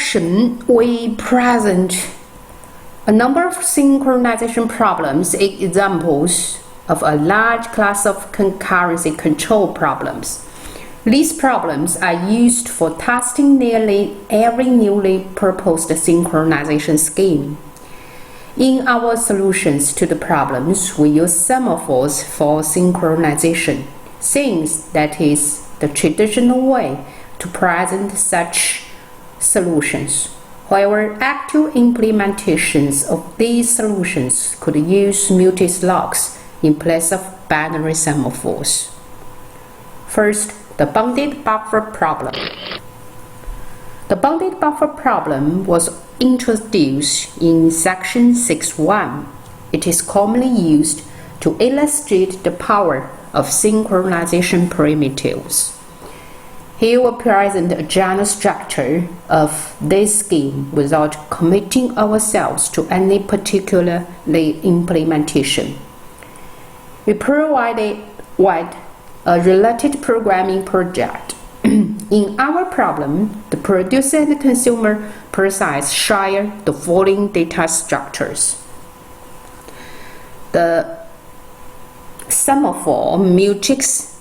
section, we present a number of synchronization problems, examples of a large class of concurrency control problems. These problems are used for testing nearly every newly proposed synchronization scheme. In our solutions to the problems, we use semaphores for synchronization, since that is the traditional way to present such solutions. However, actual implementations of these solutions could use mutex locks in place of binary semaphores. First, the bounded buffer problem. The bounded buffer problem was introduced in section 6.1. It is commonly used to illustrate the power of synchronization primitives. Here we present a general structure of this scheme without committing ourselves to any particular implementation. We provide a related programming project. In our problem, the producer and the consumer process share the following data structures. The semaphore mutex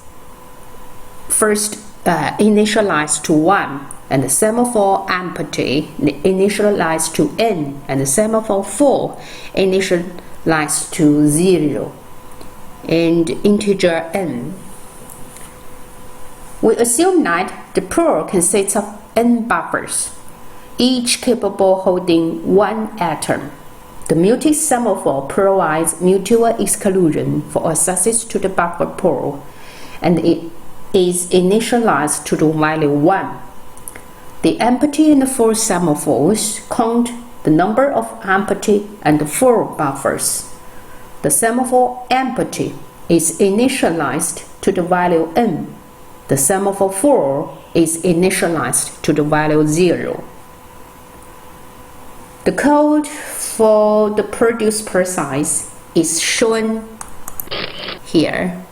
first initialized to 1, and the semaphore empty initialized to n, and the semaphore full initialized to 0 and integer n. We assume that the pool consists of n buffers, each capable holding one atom. The mutex semaphore provides mutual exclusion for access to the buffer pool, and it is initialized to the value 1. The empty and the full semaphores count the number of empty and full buffers. The semaphore empty is initialized to the value n. The semaphore full is initialized to the value 0. The code for the produce process is shown here.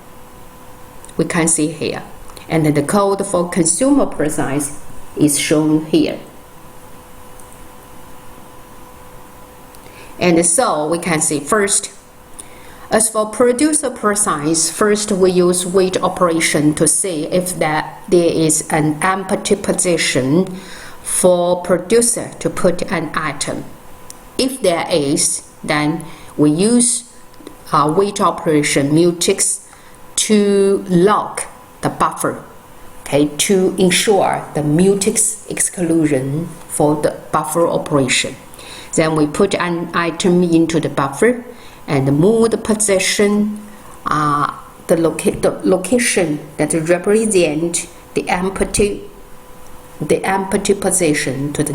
We can see here, and the code for consumer process is shown here. And so we can see first, as for producer process, first we use wait operation to see if there is an empty position for producer to put an item. If there is, then we use wait operation mutex to lock the buffer, okay, to ensure the mutex exclusion for the buffer operation. Then we put an item into the buffer and move the position, the location that represent the empty position to the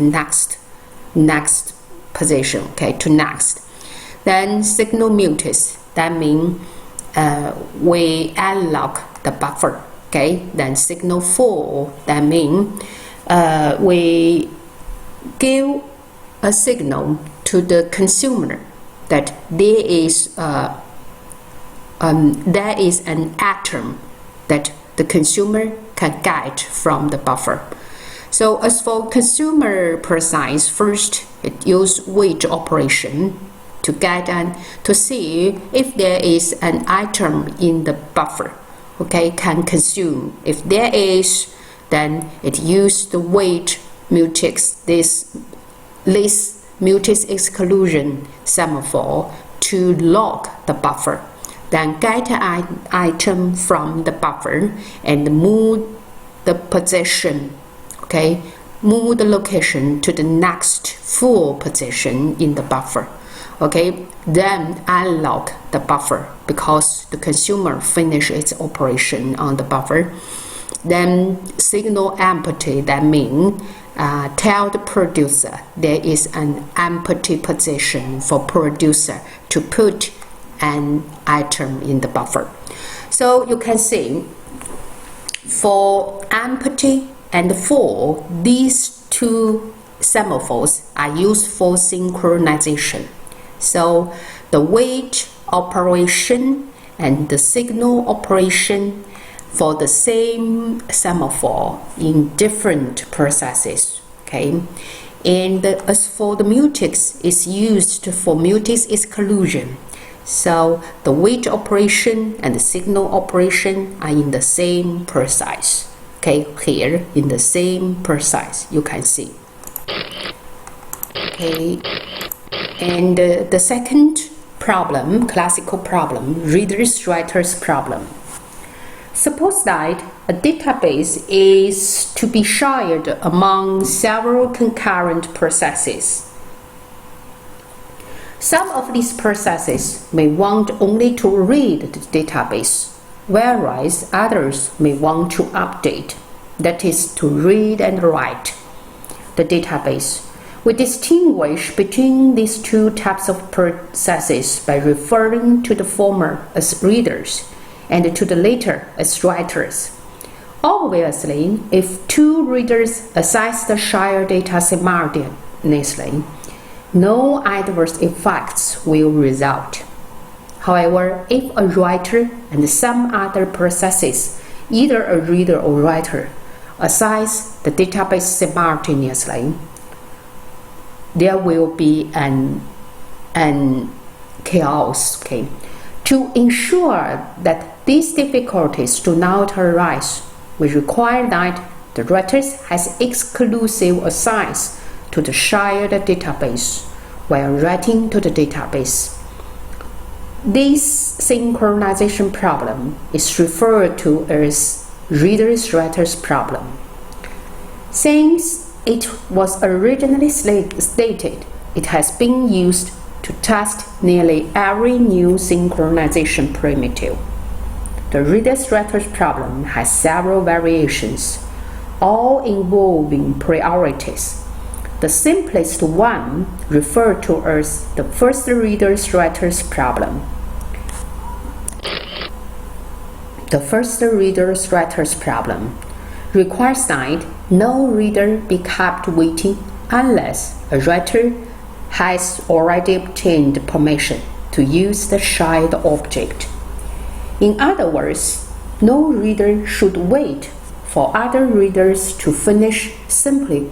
next position, okay, to next. Then signal mutex, that means we unlock the buffer, okay. Then signal full, that means we give a signal to the consumer that there is an atom that the consumer can get from the buffer. So as for consumer process, first it uses wait operation to get and to see if there is an item in the buffer, okay, can consume. If there is, then it uses the wait mutex, this mutex exclusion semaphore to lock the buffer, then get an item from the buffer and move the position, okay, move the location to the next full position in the buffer, okay. Then unlock the buffer because the consumer finished its operation on the buffer. Then signal empty, that means tell the producer there is an empty position for producer to put an item in the buffer. So you can see for empty and full, these two semaphores are used for synchronization. So the wait operation and the signal operation for the same semaphore in different processes, okay. And as for the mutex, it's used for mutex exclusion. So the wait operation and the signal operation are in the same precise. Okay, here in the same precise, you can see. Okay, and the second problem, classical problem, readers-writers problem. Suppose that a database is to be shared among several concurrent processes. Some of these processes may want only to read the database, whereas others may want to update, that is, to read and write the database. We distinguish between these two types of processes by referring to the former as readers and to the latter as writers. Obviously, if two readers access the shared data simultaneously, no adverse effects will result. However, if a writer and some other processes, either a reader or writer, access the database simultaneously, there will be an chaos. Okay? To ensure that these difficulties do not arise, we require that the writer has exclusive access to the shared database while writing to the database. This synchronization problem is referred to as readers-writers problem. Since it was originally stated, it has been used to test nearly every new synchronization primitive. The readers-writers problem has several variations, all involving priorities. The simplest one, referred to as the first readers-writers problem. The first readers-writers problem requires that no reader be kept waiting unless a writer has already obtained permission to use the shared object. In other words, no reader should wait for other readers to finish simply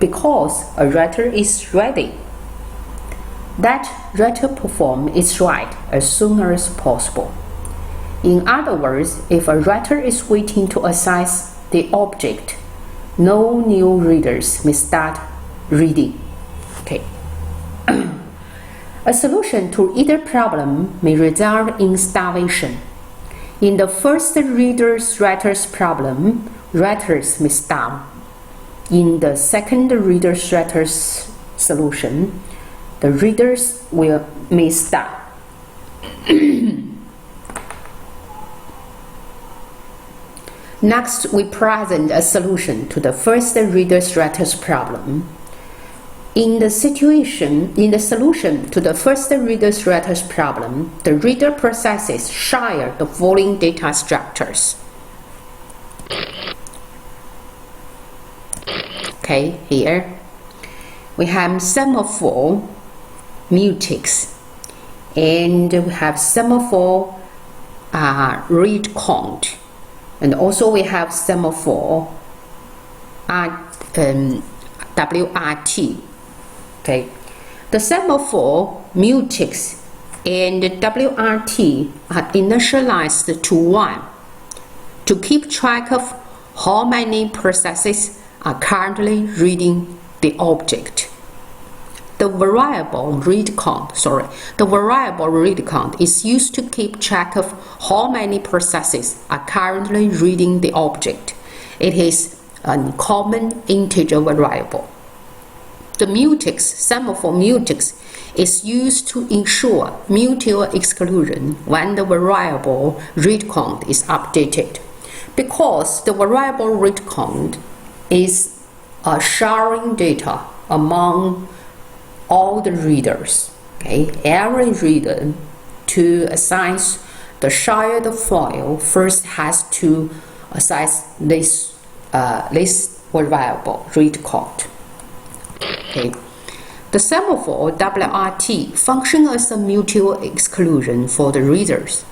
because a writer is ready. That writer perform its right as soon as possible. In other words, if a writer is waiting to access the object, no new readers may start reading. Okay. A solution to either problem may result in starvation. In the first readers-writers problem, writers may starve. In the second readers-writers solution, the readers may starve. Next, we present a solution to the first readers-writers problem. In the solution to the first readers-writers problem, the reader processes share the following data structures. Okay, here we have semaphore, mutex, and we have semaphore read count, and also we have semaphore WRT. Okay, the semaphore, mutex, and WRT are initialized to 1 to keep track of how many processes are currently reading the object. The variable read count is used to keep track of how many processes are currently reading the object. It is a common integer variable. The mutex, semaphore mutex, is used to ensure mutual exclusion when the variable read count is updated, because the variable read count is sharing data among all the readers. Okay? Every reader to access the shared file first has to access this variable read count. Okay. The semaphore WRT functions as a mutual exclusion for the readers.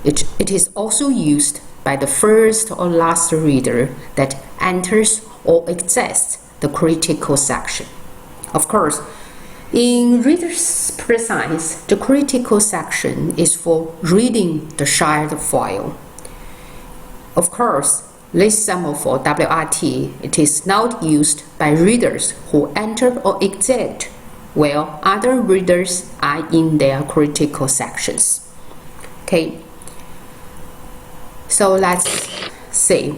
It is also used by the first or last reader that enters or exits the critical section. Of course, in Reader's Precise, the critical section is for reading the shared file. Of course, this semaphore WRT, it is not used by readers who enter or exit while other readers are in their critical sections. Okay, so let's see.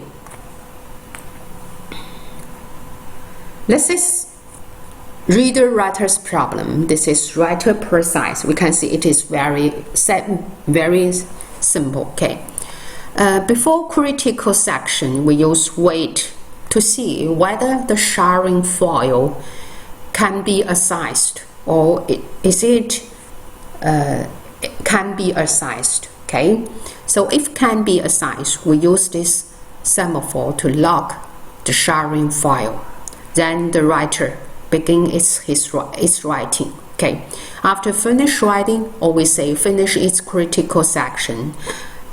This is reader-writer's problem. This is writer precise. We can see it is very simple. Okay. Before critical section, we use wait to see whether the sharing file can be accessed or can be accessed. Okay. So if can be accessed, we use this semaphore to lock the sharing file. Then the writer begins its writing. Okay. After finish writing, or we say finish its critical section,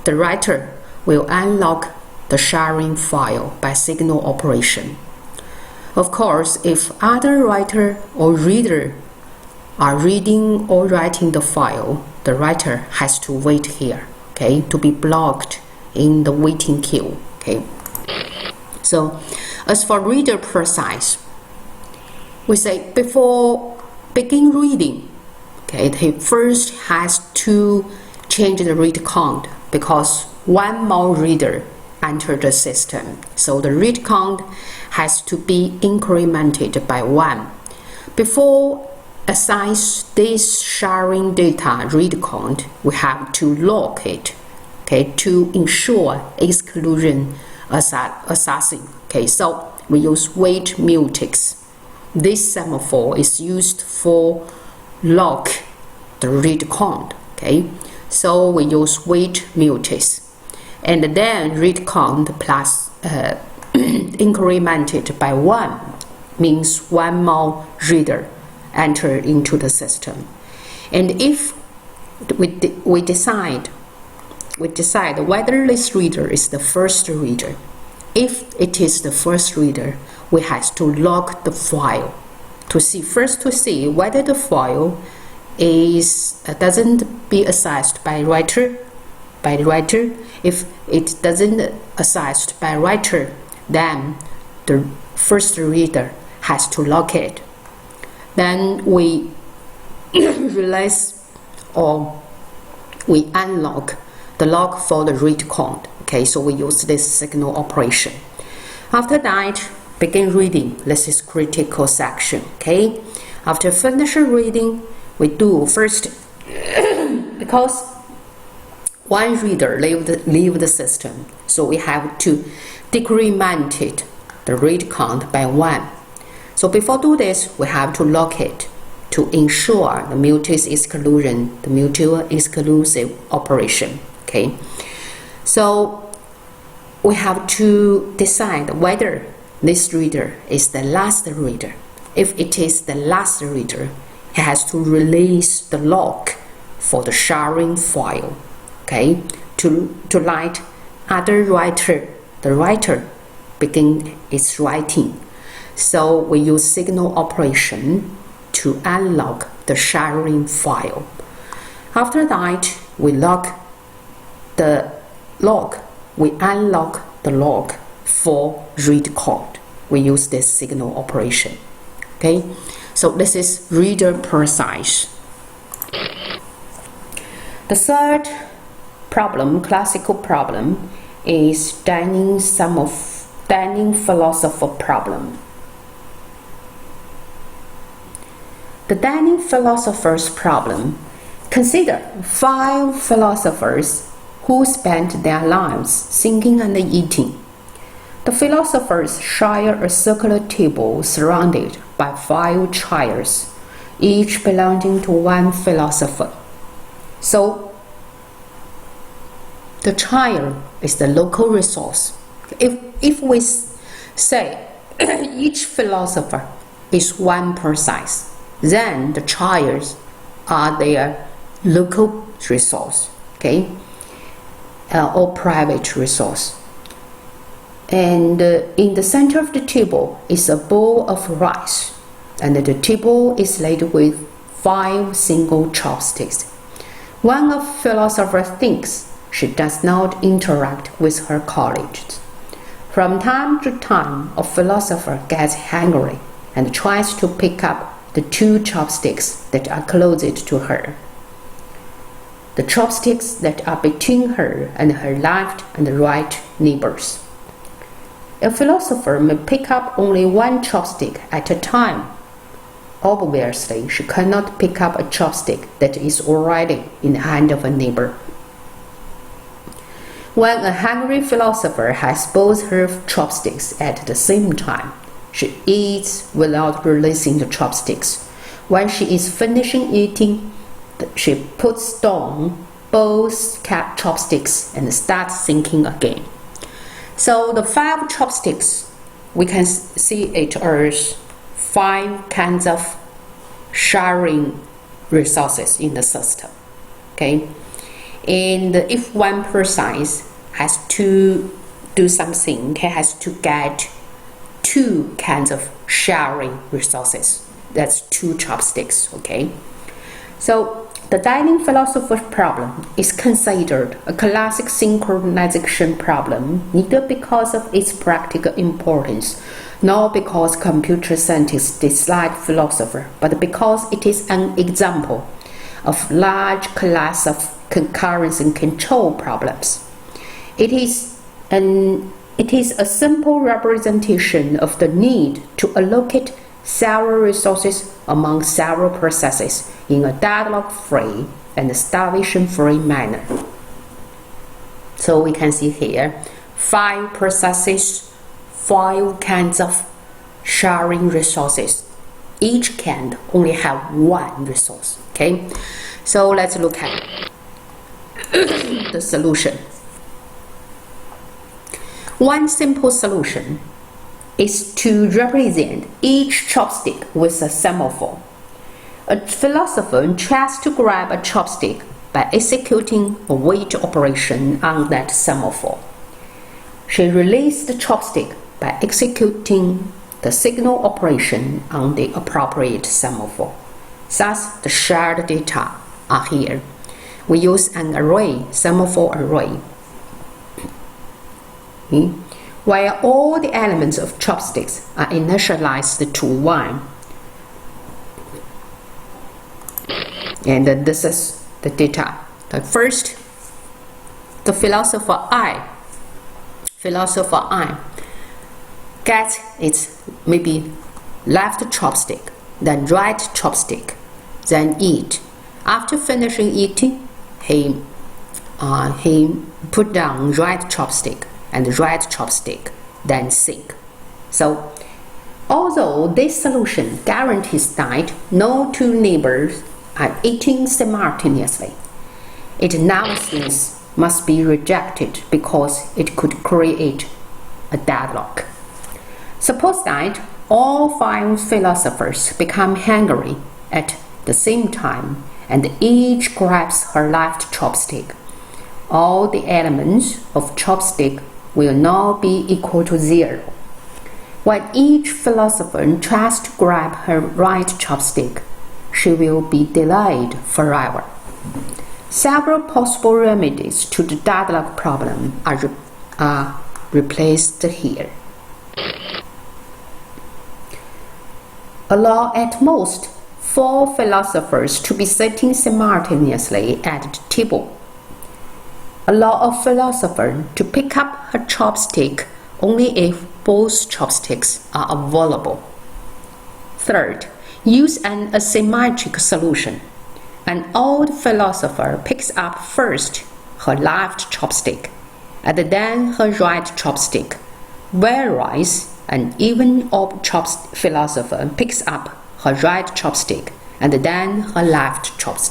the writer will unlock the sharing file by signal operation. Of course, if other writer or reader are reading or writing the file, the writer has to wait here, okay, to be blocked in the waiting queue. Okay. So, as for reader precise, we say before begin reading, okay, he first has to change the read count because one more reader entered the system. So the read count has to be incremented by 1. Before assign this sharing data read count, we have to lock it, okay, to ensure exclusion assessing. Okay, so we use wait mutex. This semaphore is used for lock the read count. Okay, so we use wait mutex, and then read count plus incremented by 1 means one more reader enter into the system. And if we decide whether this reader is the first reader, if it is the first reader, we have to lock the file to see whether the file doesn't be accessed by the writer. If it doesn't accessed by writer, then the first reader has to lock it. Then we release or we unlock the lock for the read count. Okay, so we use this signal operation. After that, begin reading. This is critical section. Okay, after finishing reading, we do first because one reader leave the system, so we have to decrement it, the read count by 1. So before do this, we have to lock it to ensure the mutual exclusive operation. Okay, so we have to decide whether this reader is the last reader. If it is the last reader, he has to release the lock for the sharing file. Okay, to let the writer begin its writing. So we use signal operation to unlock the sharing file. After that, we unlock the lock for read count. We use this signal operation. Okay, so this is reader precise. The third problem, classical problem, is Dunning philosopher problem. The Dunning philosopher's problem. Consider 5 philosophers who spent their lives thinking and eating. The philosophers share a circular table surrounded by 5 chairs, each belonging to one philosopher. So, the chair is the local resource. If we say each philosopher is one precise, then the chairs are their local resource, okay, or private resource. And in the center of the table is a bowl of rice. and the table is laid with 5 single chopsticks. When a philosopher thinks, she does not interact with her colleagues. From time to time, a philosopher gets hungry and tries to pick up the 2 chopsticks that are closest to her. The chopsticks that are between her and her left and right neighbors. A philosopher may pick up only 1 chopstick at a time. Obviously, she cannot pick up a chopstick that is already in the hand of a neighbor. When a hungry philosopher has both her chopsticks at the same time, she eats without releasing the chopsticks. When she is finishing eating, she puts down both chopsticks and starts thinking again. So the 5 chopsticks, we can see it as 5 kinds of sharing resources in the system. Okay, and if one person has to do something, he has to get 2 kinds of sharing resources. That's 2 chopsticks. Okay, so the dining philosopher's problem is considered a classic synchronization problem, neither because of its practical importance, nor because computer scientists dislike philosopher, but because it is an example of large class of concurrence and control problems. It is a simple representation of the need to allocate several resources among several processes in a deadlock-free and starvation-free manner. So we can see here 5 processes, 5 kinds of sharing resources. Each can only have 1 resource. Okay, so let's look at the solution. One simple solution is to represent each chopstick with a semaphore. A philosopher tries to grab a chopstick by executing a wait operation on that semaphore. She releases the chopstick by executing the signal operation on the appropriate semaphore. Thus, the shared data are here. We use an array, semaphore array. Where all the elements of chopsticks are initialized to 1. And this is the data. The first, the philosopher I gets its maybe left chopstick, then right chopstick, then eat. After finishing eating, he put down right chopstick and right chopstick, then think. So, although this solution guarantees that no 2 neighbors are eating simultaneously, its analysis must be rejected because it could create a deadlock. Suppose that all 5 philosophers become hungry at the same time and each grabs her left chopstick. All the elements of chopstick will now be equal to 0. When each philosopher tries to grab her right chopstick, she will be delayed forever. Several possible remedies to the deadlock problem are replaced here. Allow at most 4 philosophers to be sitting simultaneously at the table. Allow a philosopher to pick up her chopstick only if both chopsticks are available. Third, use an asymmetric solution. An old philosopher picks up first her left chopstick and then her right chopstick, whereas an even old philosopher picks up her right chopstick and then her left chopstick.